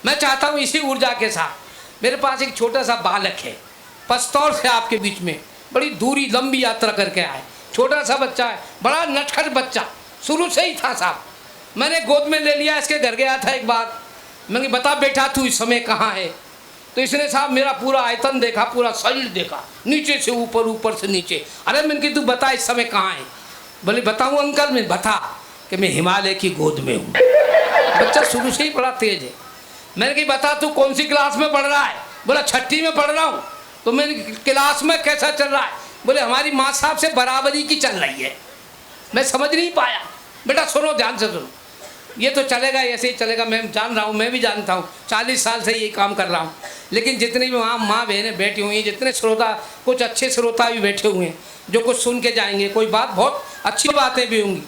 मैं चाहता हूँ इसी ऊर्जा के साथ, मेरे पास एक छोटा सा बालक है, पस्तौर से आपके बीच में बड़ी दूरी लंबी यात्रा करके आए, छोटा सा बच्चा है, बड़ा नटखट बच्चा, शुरू से ही था साहब। मैंने गोद में ले लिया, इसके घर गया था एक बार, मैंने बता बेटा तू इस समय कहाँ है? तो इसने साहब मेरा पूरा आयतन देखा, पूरा शरीर देखा, नीचे से ऊपर, ऊपर से नीचे। अरे मैंने कि तू बता इस समय कहाँ है? बोले बताऊँ अंकल? मैं बता कि मैं हिमालय की गोद में हूँ। बच्चा शुरू से ही बड़ा तेज है। मैंने कही बता तू कौन सी क्लास में पढ़ रहा है? बोला छठी में पढ़ रहा हूँ। तो मैंने क्लास में कैसा चल रहा है? बोले हमारी माँ साहब से बराबरी की चल रही है। मैं समझ नहीं पाया। बेटा सुनो, ध्यान से सुनो, ये तो चलेगा, ऐसे ही चलेगा, मैं जान रहा हूँ, मैं भी जानता हूँ, 40 साल से यही काम कर रहा हूँ। लेकिन जितनी भी वहाँ माँ बहनें बैठी हुई हैं, जितने श्रोता, कुछ अच्छे श्रोता भी बैठे हुए हैं जो कुछ सुन के जाएंगे, कोई बात बहुत अच्छी बातें भी होंगी।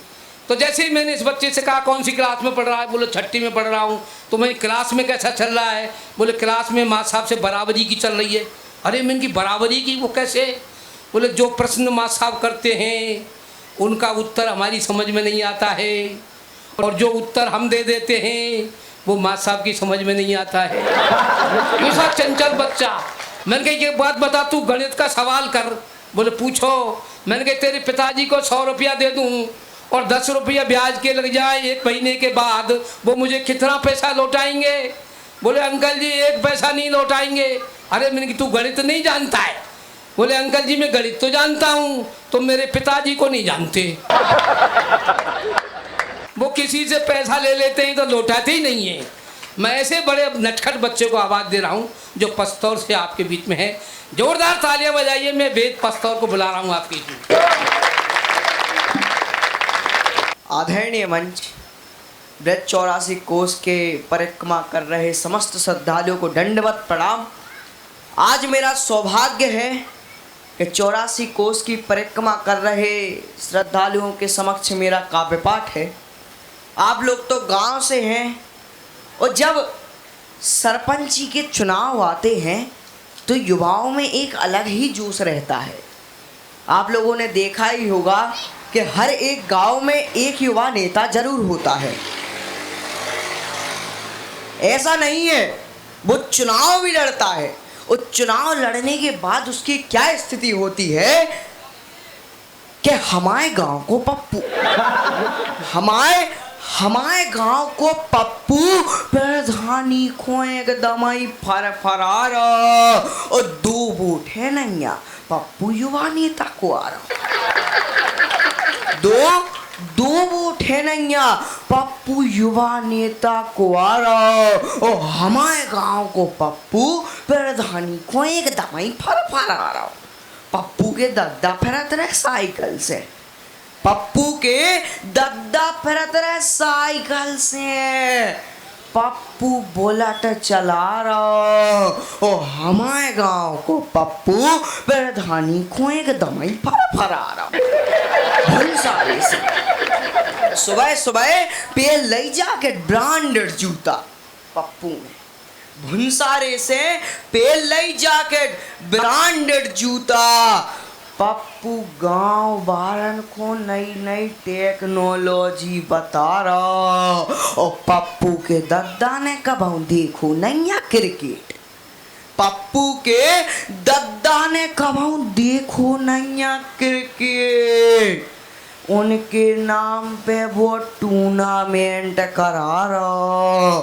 तो जैसे ही मैंने इस बच्चे से कहा कौन सी क्लास में पढ़ रहा है? बोले छठी में पढ़ रहा हूँ। तो मैं क्लास में कैसा चल रहा है? बोले क्लास में माँ साहब से बराबरी की चल रही है। अरे मैंने की बराबरी की, वो कैसे? बोले जो प्रश्न माँ साहब करते हैं उनका उत्तर हमारी समझ में नहीं आता है, और जो उत्तर हम दे देते हैं वो माँ साहब की समझ में नहीं आता है। ऐसा चंचल बच्चा। मैंने कहा ये बात बता, तू गणित का सवाल कर। बोले पूछो। मैंने कहा तेरे पिताजी को 100 रुपया दे दूँ और 10 रुपया ब्याज के लग जाए, 1 महीने के बाद वो मुझे कितना पैसा लौटाएंगे? बोले अंकल जी 1 पैसा नहीं लौटाएंगे। अरे मैंने कि तू गणित नहीं जानता है? बोले अंकल जी मैं गणित तो जानता हूँ, तो मेरे पिताजी को नहीं जानते। वो किसी से पैसा ले लेते हैं तो लौटाते ही नहीं है। मैं ऐसे बड़े नटखट बच्चे को आवाज़ दे रहा हूँ जो पस्तौर से आपके बीच में है। जोरदार तालियां बजाइए, मैं वेद पस्तौर को बुला रहा हूँ आपके बीच में। आदरणीय मंच, ब्रज 84 कोस के परिक्रमा कर रहे समस्त श्रद्धालुओं को दंडवत प्रणाम। आज मेरा सौभाग्य है कि 84 कोस की परिक्रमा कर रहे श्रद्धालुओं के समक्ष मेरा काव्य पाठ है। आप लोग तो गांव से हैं, और जब सरपंची के चुनाव आते हैं तो युवाओं में एक अलग ही जोश रहता है। आप लोगों ने देखा ही होगा कि हर एक गांव में एक युवा नेता जरूर होता है। ऐसा नहीं है, वो चुनाव भी लड़ता है, और चुनाव लड़ने के बाद उसकी क्या स्थिति होती है कि हमारे गांव को पप्पू, हमारे गांव को पप्पू प्रधानी को एकदम ही फरार, और 2 वोट है नैया पप्पू युवा नेता को आ रहा। दो वोट है नैया पप्पू युवा नेता को आ रहा, और हमारे गांव को पप्पू प्रधानी को एकदम ही फरार आ रहा। पप्पू के दद्दा फिरत रहे साइकिल से, पप्पू के दद्दा फिरत रहे साइकिल से, पप्पू बुलेट चला रहा, और हमारे गांव को पप्पू प्रधानी को एकदम ही फरार आ रहा। भुलसारे से सुबह सुबह पे ले जाके ब्रांडेड जूता पप्पू में, भुनसारे से पे ले जाके ब्रांडेड जूता पप्पू गांव वारन को नई नई टेक्नोलॉजी बता रहा, और पप्पू के दद्दा ने कब देखो नैया क्रिकेट, पप्पू के दद्दा ने कब देखो नैया क्रिकेट, उनके नाम पे वो टूर्नामेंट करा रहा,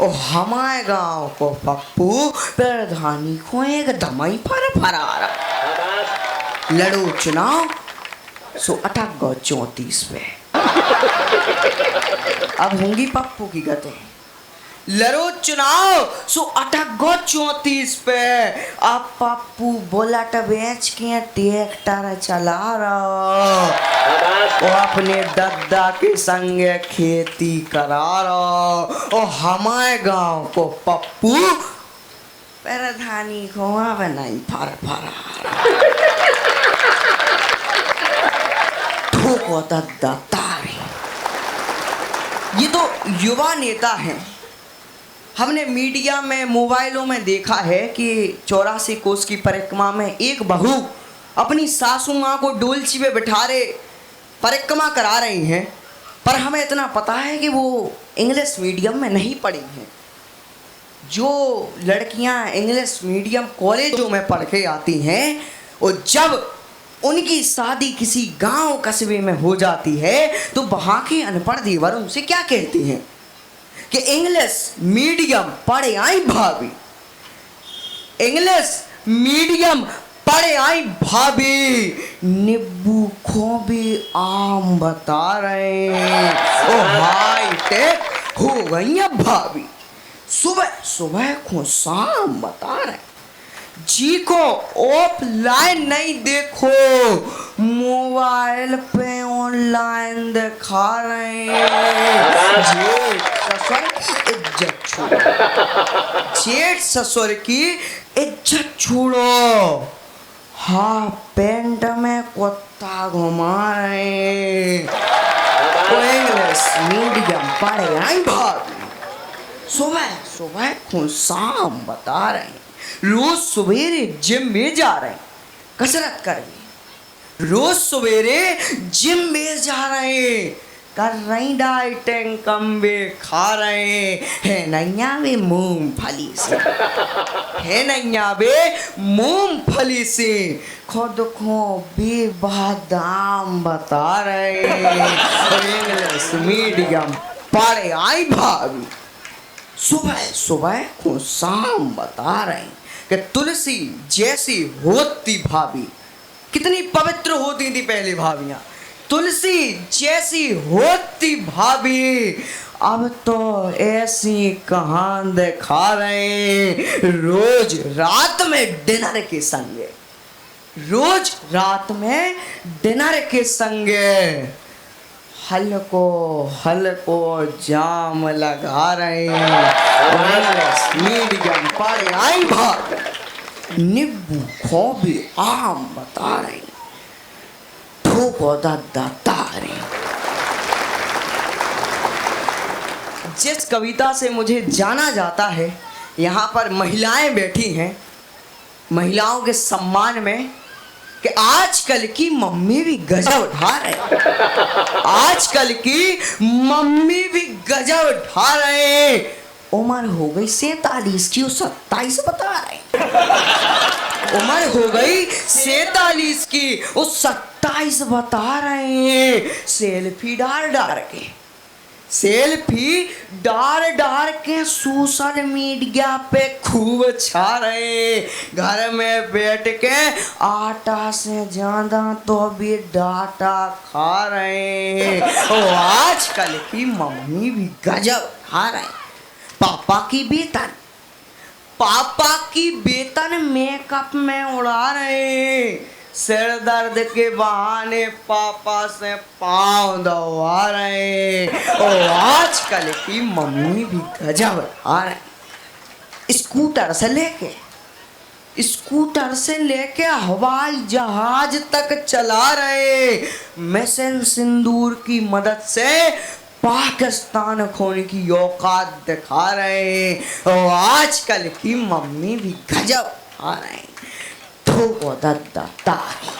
और हमारे गांव को पप्पू प्रधानी को एकदम ही फरार आ रहा। लड़ो चुनाव 138 पे, अब होंगी पप्पू की गते। लड़ो चुनाव 138 पे, अब पप्पू बुलेट बेच के ट्रैक्टर चला रहा, वो अपने दद्दा के संग खेती करा रहा, और हमारे गांव को पप्पू प्रधानी को नहीं फरार। ठोको दद्दा तारी। ये तो युवा नेता हैं। हमने मीडिया में, मोबाइलों में देखा है कि 84 कोस की परिक्रमा में एक बहू अपनी सासू माँ को डोलची पे बिठा रहे परिक्रमा करा रही हैं, पर हमें इतना पता है कि वो इंग्लिश मीडियम में नहीं पढ़ी हैं। जो लड़कियां इंग्लिश मीडियम कॉलेजों में पढ़ के आती हैं और जब उनकी शादी किसी गांव कस्बे में हो जाती है तो वहां के अनपढ़ देवर उनसे क्या कहते हैं कि इंग्लिश मीडियम पढ़े आई भाभी, इंग्लिश मीडियम पढ़े आई भाभी, नींबू खोबे आम बता रहे हैं, ओ हाई टेक हो गई है भाभी, सुबह सुबह को शाम बता रहे हैं, जी को ऑफलाइन नहीं देखो मोबाइल पे ऑनलाइन दिखा रहे हैं, जेठ ससुर की इज्जत छोड़ो, जेठ ससुर की इज्जत छोड़ो, हाफ पैंट में कुत्ता घुमा रहे हैं, इंग्लिश मीडियम पढ़े आई भाभी, सुबह सुबह को शाम बता रहे हैं, रोज सवेरे जिम में जा रहे हैं कसरत करने, रोज सवेरे जिम में जा रहे हैं, कर रही डाइटिंग, कम्बे खा रहे हैं नैया वे मूंगफली से, है नैया वे मूंगफली से, खुद को बेबादाम बता रहे हैं, इंग्लिश मीडियम पढ़े आई भाभी, सुबह सुबह को शाम बता रहे हैं कि तुलसी जैसी होती भाभी, कितनी पवित्र होती थी पहले भाभियां, तुलसी जैसी होती भाभी, अब तो ऐसी कहां दिखा रहे हैं, रोज रात में डिनर के संगे, रोज रात में डिनर के संगे हल्को हल्को जाम लगा रहे हैं, मीडियम पढ़े आई भाग, नींबू खोबे आम बता रहे हैं, ठोको दादा तारे। जिस कविता से मुझे जाना जाता है, यहाँ पर महिलाएं बैठी हैं, महिलाओं के सम्मान में कि आजकल की मम्मी भी गजब उठा रहे, आजकल की मम्मी भी गजब उठा रहे, उम्र हो गई 47 की, वो 27 बता रहे, उम्र हो गई 47 की, वो 27 बता रहे हैं, सेल्फी डाल डाल के, सेल्फी डाल डाल के सोशल मीडिया पे खूब छा रहे, घर में बैठ के आटा से ज्यादा तो भी डाटा खा रहे हैं, और आजकल की मम्मी भी गजब खा रहे, पापा की वेतन, पापा की वेतन मेकअप में उड़ा रहे, सिर दर्द के बहाने पापा से पाँव दबा रहे, और आजकल की मम्मी भी गजब आ रहे, स्कूटर से लेके हवाई जहाज तक चला रहे, मिशन सिंदूर की मदद से पाकिस्तान खोने की औकात दिखा रहे, और आजकल की मम्मी भी गजब आ रहे, ठोको दादा तारी।